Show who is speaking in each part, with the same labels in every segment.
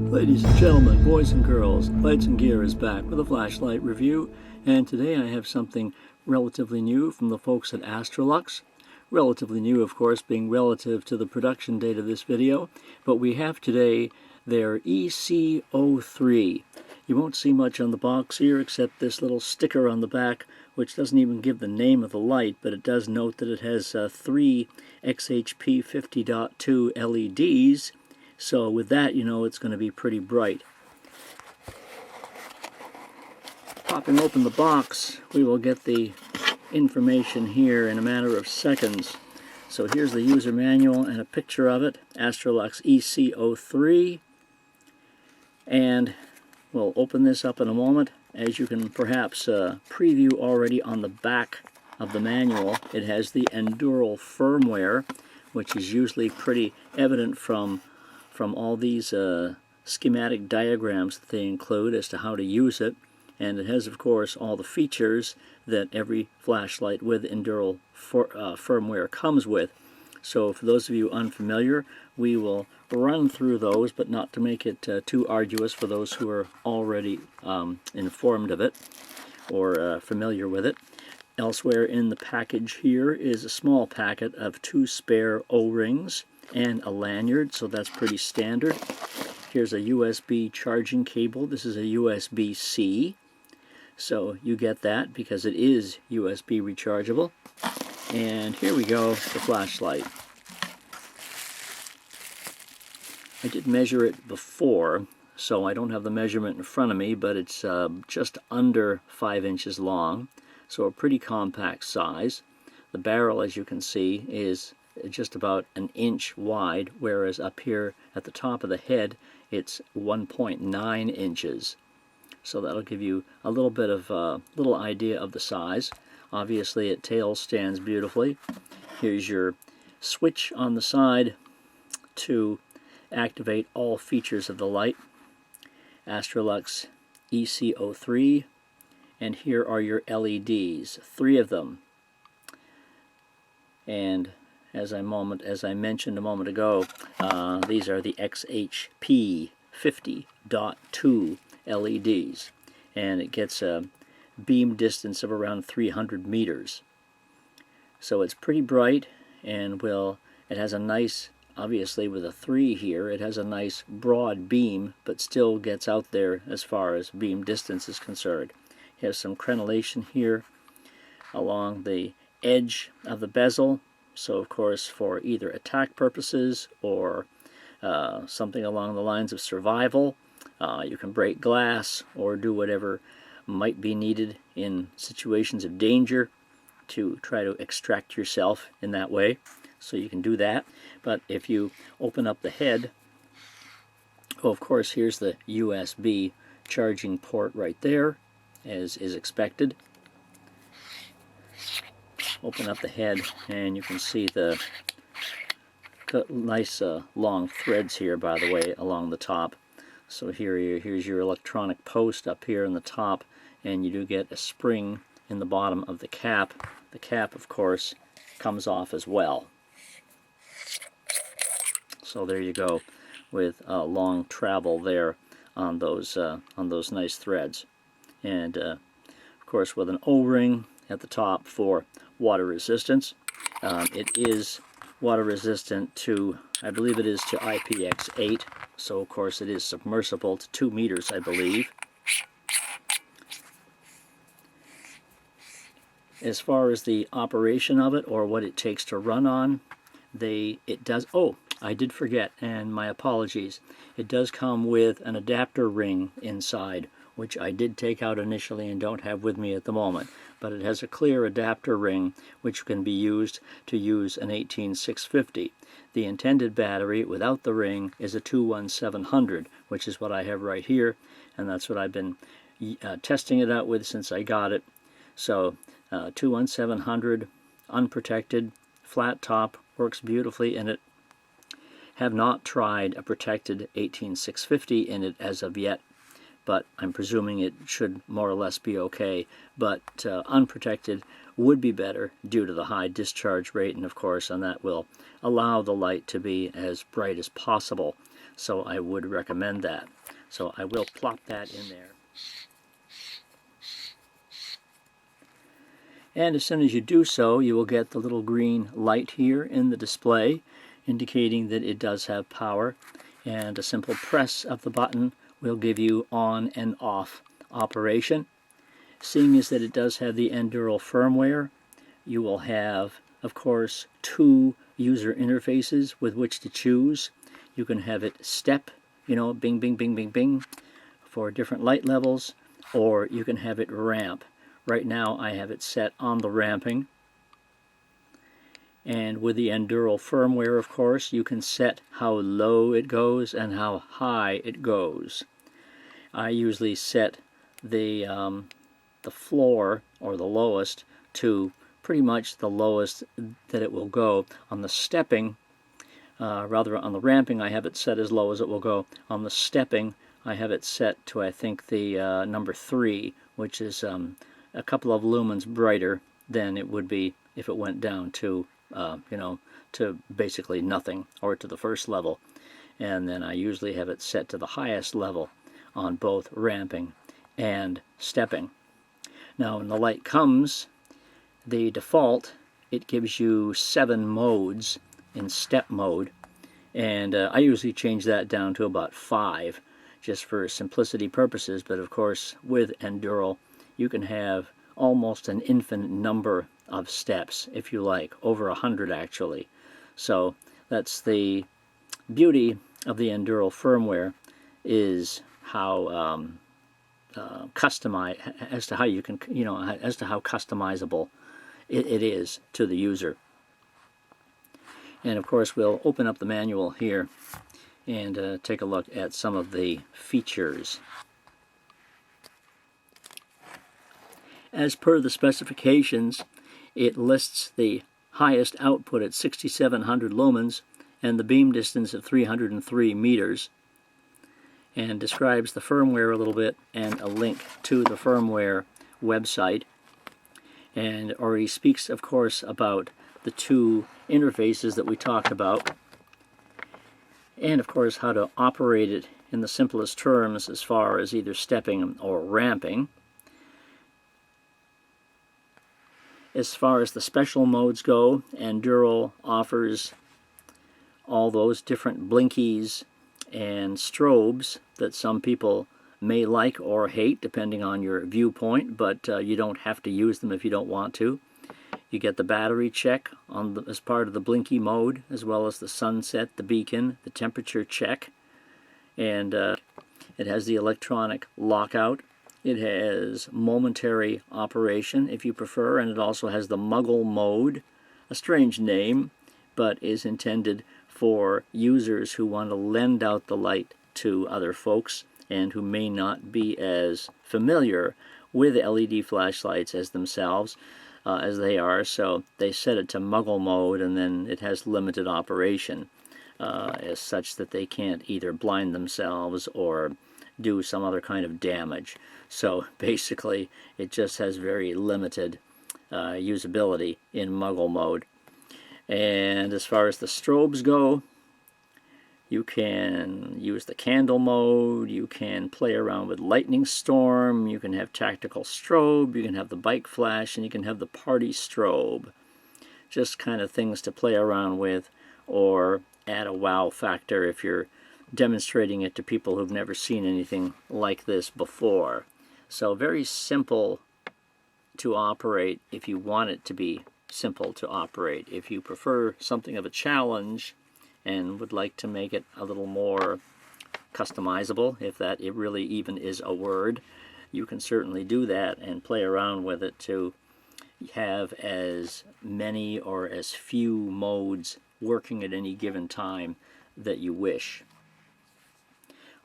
Speaker 1: Ladies and gentlemen, boys and girls, Lights and Gear is back with a flashlight review, and today I have something relatively new from the folks at Astrolux. Relatively new, of course, being relative to the production date of this video, but we have today their EC03. You won't see much on the box here except this little sticker on the back, which doesn't even give the name of the light, but it does note that it has 3 XHP50 LEDs. So with that, you know it's going to be pretty bright. Popping open the box, we will get the information here in a matter of seconds. So here's the user manual and a picture of it, Astrolux EC03. And we'll open this up in a moment. As you can perhaps preview already on the back of the manual, it has the Anduril Firmware, which is usually pretty evident from all these schematic diagrams that they include as to how to use it. And it has, of course, all the features that every flashlight with Anduril firmware comes with. So for those of you unfamiliar, we will run through those, but not to make it too arduous for those who are already informed of it or familiar with it. Elsewhere in the package here is a small packet of 2 spare O-rings and a lanyard, so that's pretty standard. Here's a USB charging cable. This is a USB-C, so you get that because it is USB rechargeable. And here we go, the flashlight. I did measure it before, so I don't have the measurement in front of me, but it's just under 5 inches long, so a pretty compact size. The barrel, as you can see, is just about 1 inch wide, whereas up here at the top of the head it's 1.9 inches. So that'll give you a little bit of little idea of the size. Obviously it tail stands beautifully. Here's your switch on the side to activate all features of the light. Astrolux EC03, and here are your LEDs, 3 of them. And as I mentioned a moment ago, these are the XHP50 LEDs, and it gets a beam distance of around 300 meters. So it's pretty bright, and it has a nice, obviously with a 3 here, it has a nice broad beam, but still gets out there as far as beam distance is concerned. It has some crenellation here along the edge of the bezel. So of course for either attack purposes or something along the lines of survival, you can break glass or do whatever might be needed in situations of danger to try to extract yourself in that way. So you can do that. But if you open up the head, of course here's the USB charging port right there, as is expected. Open up the head and you can see the nice long threads here, by the way, along the top. So here's your electronic post up here in the top, and you do get a spring in the bottom of the cap. The cap, of course, comes off as well. So there you go, with long travel there on those nice threads. And of course with an O-ring at the top for water resistance. It is water resistant to, I believe it is to IPX8, so of course it is submersible to 2 meters, I believe. As far as the operation of it, or what it takes to run on, it does, oh, I did forget, and my apologies, it does come with an adapter ring inside, which I did take out initially and don't have with me at the moment. But it has a clear adapter ring which can be used to use an 18650. The intended battery without the ring is a 21700, which is what I have right here, and that's what I've been testing it out with since I got it. So 21700, unprotected, flat top, works beautifully in it. Have not tried a protected 18650 in it as of yet, but I'm presuming it should more or less be okay. But unprotected would be better due to the high discharge rate, and of course, and that will allow the light to be as bright as possible. So I would recommend that. So I will plop that in there. And as soon as you do so, you will get the little green light here in the display, indicating that it does have power. And a simple press of the button will give you on and off operation. Seeing as that it does have the Anduril Firmware, you will have, of course, two user interfaces with which to choose. You can have it step, you know, bing, bing, bing, bing, bing, for different light levels, or you can have it ramp. Right now I have it set on the ramping. And with the Anduril Firmware, of course, you can set how low it goes and how high it goes. I usually set the floor, or the lowest, to pretty much the lowest that it will go. On the stepping, rather on the ramping, I have it set as low as it will go. On the stepping, I have it set to, I think, the number 3, which is a couple of lumens brighter than it would be if it went down to, you know, to basically nothing, or to the first level. And then I usually have it set to the highest level on both ramping and stepping. Now when the light comes, the default, it gives you 7 modes in step mode, and I usually change that down to about 5 just for simplicity purposes. But of course, with Anduril, you can have almost an infinite number of steps if you like, over 100 actually. So that's the beauty of the Anduril firmware, is how as to how you can, you know, as to how customizable it is to the user. And of course, we'll open up the manual here and take a look at some of the features. As per the specifications, it lists the highest output at 6,700 lumens and the beam distance of 303 meters, and describes the firmware a little bit and a link to the firmware website. And already speaks, of course, about the 2 interfaces that we talked about, and of course how to operate it in the simplest terms as far as either stepping or ramping. As far as the special modes go, Anduril offers all those different blinkies and strobes that some people may like or hate depending on your viewpoint, but you don't have to use them if you don't want to. You get the battery check as part of the blinky mode, as well as the sunset, the beacon, the temperature check, and it has the electronic lockout. It has momentary operation if you prefer, and it also has the muggle mode, a strange name, but is intended for users who want to lend out the light to other folks and who may not be as familiar with LED flashlights as themselves as they are. So they set it to muggle mode, and then it has limited operation as such that they can't either blind themselves or do some other kind of damage. So basically it just has very limited usability in muggle mode. And as far as the strobes go, you can use the candle mode, you can play around with Lightning Storm, you can have tactical strobe, you can have the bike flash, and you can have the party strobe. Just kind of things to play around with, or add a wow factor if you're demonstrating it to people who've never seen anything like this before. So very simple to operate if you want it to be simple to operate. If you prefer something of a challenge and would like to make it a little more customizable, if that it really even is a word, you can certainly do that and play around with it to have as many or as few modes working at any given time that you wish.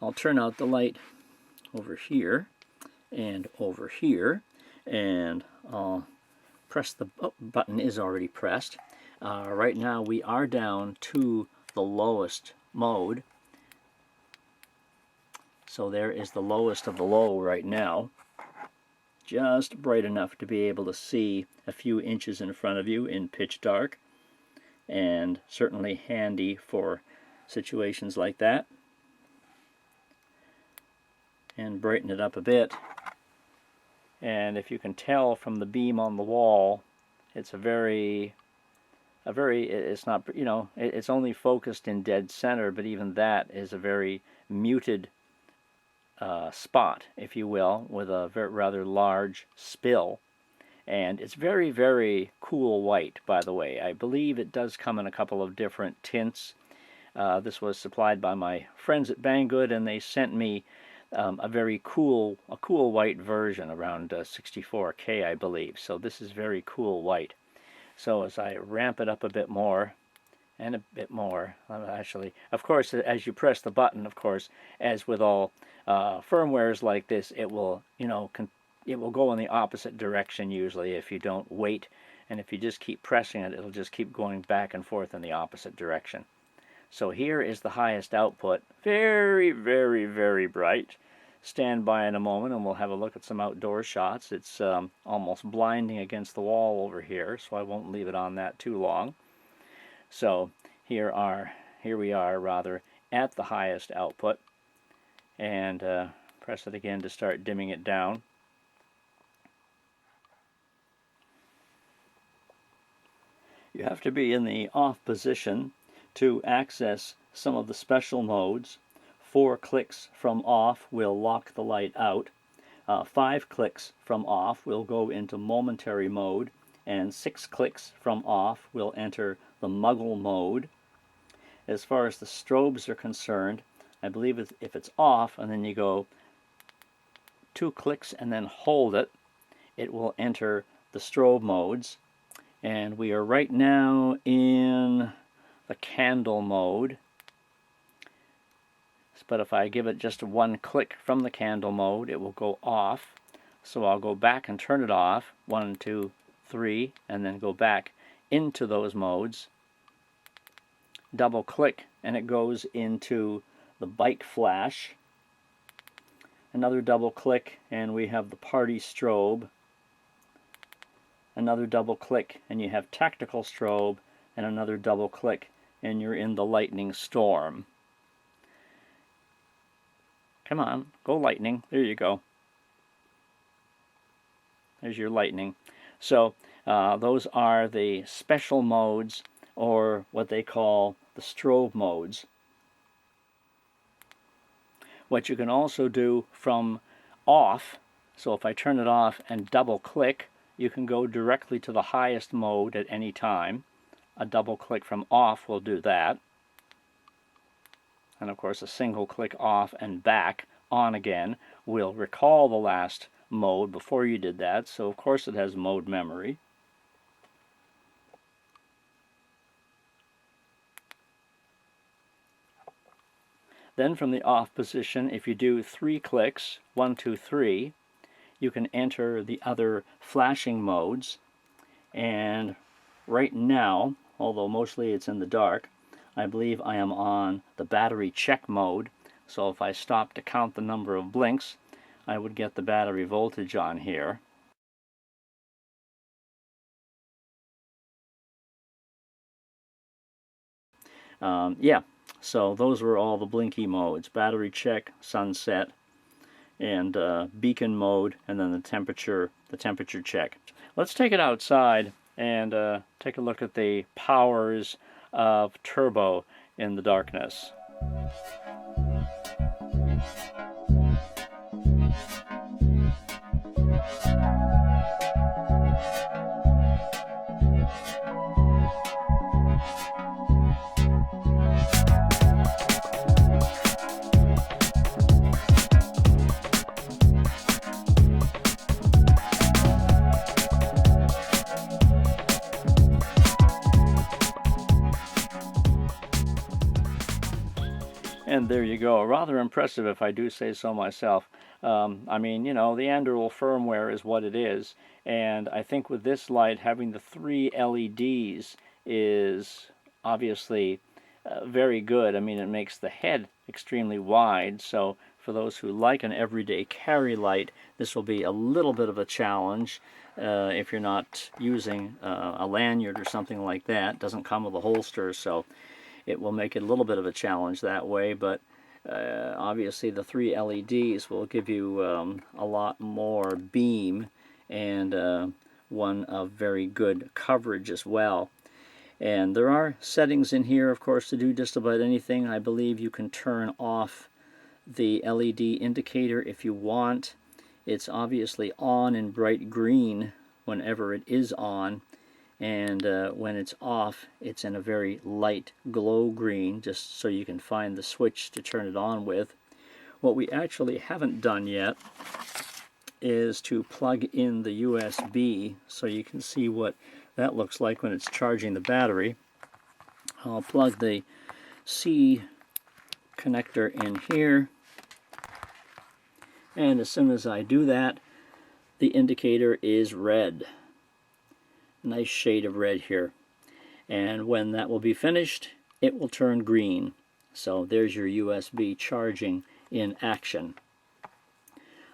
Speaker 1: I'll turn out the light over here and over here, and I'll press the button is already pressed. Right now we are down to the lowest mode, So there is the lowest of the low right now. Just bright enough to be able to see a few inches in front of you in pitch dark, and certainly handy for situations like that. And brighten it up a bit. And if you can tell from the beam on the wall, it's it's not, you know, it's only focused in dead center, but even that is a very muted spot, if you will, with a rather large spill. And it's very, very cool white, by the way. I believe it does come in a couple of different tints. This was supplied by my friends at Banggood, and they sent me a very cool white version, around 64K, I believe. So this is very cool white. So as I ramp it up a bit more, and a bit more, actually, of course, as you press the button, of course, as with all firmwares like this, it will, you know, it will go in the opposite direction usually if you don't wait, and if you just keep pressing it, it'll just keep going back and forth in the opposite direction. So here is the highest output. Very, very, very bright. Stand by in a moment and we'll have a look at some outdoor shots. It's almost blinding against the wall over here, so I won't leave it on that too long. So here we are at the highest output, and press it again to start dimming it down. You have to be in the off position to access some of the special modes. 4 clicks from off will lock the light out. 5 clicks from off will go into momentary mode, and 6 clicks from off will enter the muggle mode. As far as the strobes are concerned, I believe if it's off and then you go 2 clicks and then hold it, it will enter the strobe modes. And we are right now in the candle mode. But if I give it just 1 click from the candle mode, it will go off. So I'll go back and turn it off, 1, 2, 3, and then go back into those modes. Double click and it goes into the bike flash. Another double click and we have the party strobe. Another double click and you have tactical strobe, and another double click and you're in the lightning storm. Come on, go lightning. There you go. There's your lightning. So those are the special modes, or what they call the strobe modes. What you can also do from off, so if I turn it off and double click, you can go directly to the highest mode at any time. A double click from off will do that. And of course a single click off and back on again will recall the last mode before you did that, so of course it has mode memory. Then from the off position, if you do 3 clicks, 1, 2, 3, you can enter the other flashing modes. And right now, although mostly it's in the dark, I believe I am on the battery check mode. So if I stop to count the number of blinks, I would get the battery voltage on here. Yeah, so those were all the blinky modes: battery check, sunset, and beacon mode, and then the temperature check. Let's take it outside and take a look at the powers of turbo in the darkness. And there you go. Rather impressive, if I do say so myself. I mean, you know, the Anduril firmware is what it is, and I think with this light, having the 3 LEDs is obviously very good. I mean, it makes the head extremely wide, so for those who like an everyday carry light, this will be a little bit of a challenge if you're not using a lanyard or something like that. It doesn't come with a holster, so it will make it a little bit of a challenge that way, but obviously the 3 LEDs will give you a lot more beam and one of very good coverage as well. And there are settings in here, of course, to do just about anything. I believe you can turn off the LED indicator if you want. It's obviously on in bright green whenever it is on, and when it's off it's in a very light glow green, just so you can find the switch to turn it on with. What we actually haven't done yet is to plug in the USB so you can see what that looks like when it's charging the battery. I'll plug the C connector in here, and as soon as I do that, the indicator is red. Nice shade of red here. And when that will be finished, it will turn green. So there's your USB charging in action.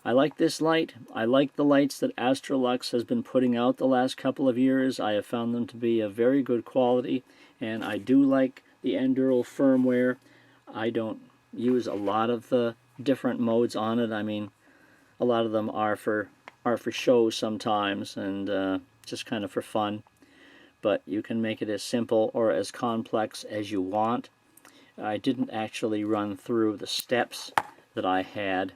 Speaker 1: I like this light. I like the lights that Astrolux has been putting out the last couple of years. I have found them to be of very good quality, and I do like the Anduril Firmware. I don't use a lot of the different modes on it. I mean, a lot of them are for show sometimes, and just kind of for fun. But you can make it as simple or as complex as you want. I didn't actually run through the steps that I had,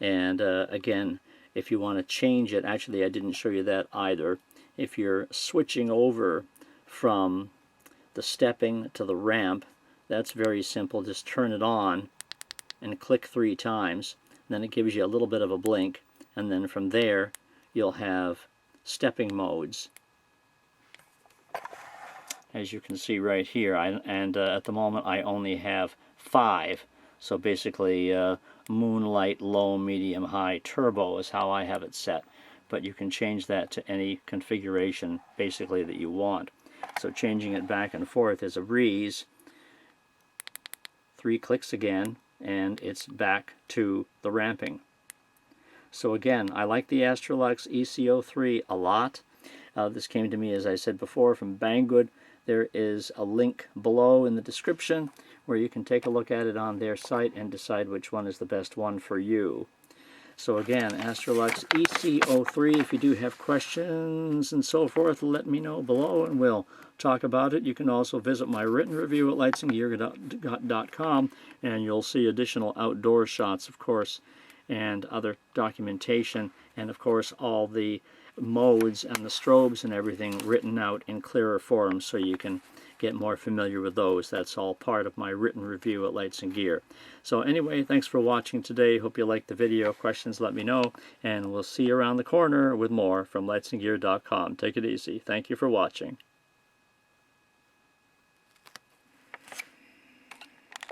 Speaker 1: and again, if you want to change it, actually I didn't show you that either. If you're switching over from the stepping to the ramp, that's very simple. Just turn it on and click 3 times. Then it gives you a little bit of a blink, and then from there you'll have stepping modes, as you can see right here. At the moment I only have 5, so basically moonlight, low, medium, high, turbo is how I have it set, but you can change that to any configuration basically that you want. So changing it back and forth is a breeze. 3 clicks again and it's back to the ramping. So again, I like the Astrolux EC03 a lot. This came to me, as I said before, from Banggood. There is a link below in the description where you can take a look at it on their site and decide which one is the best one for you. So again, Astrolux EC03. If you do have questions and so forth, let me know below and we'll talk about it. You can also visit my written review at lightninggear.com, and you'll see additional outdoor shots, of course, and other documentation, and of course all the modes and the strobes and everything written out in clearer form so you can get more familiar with those. That's all part of my written review at Lights and Gear. So anyway, thanks for watching today. Hope you liked the video. Questions, let me know, and we'll see you around the corner with more from lightsandgear.com. Take it easy. Thank you for watching.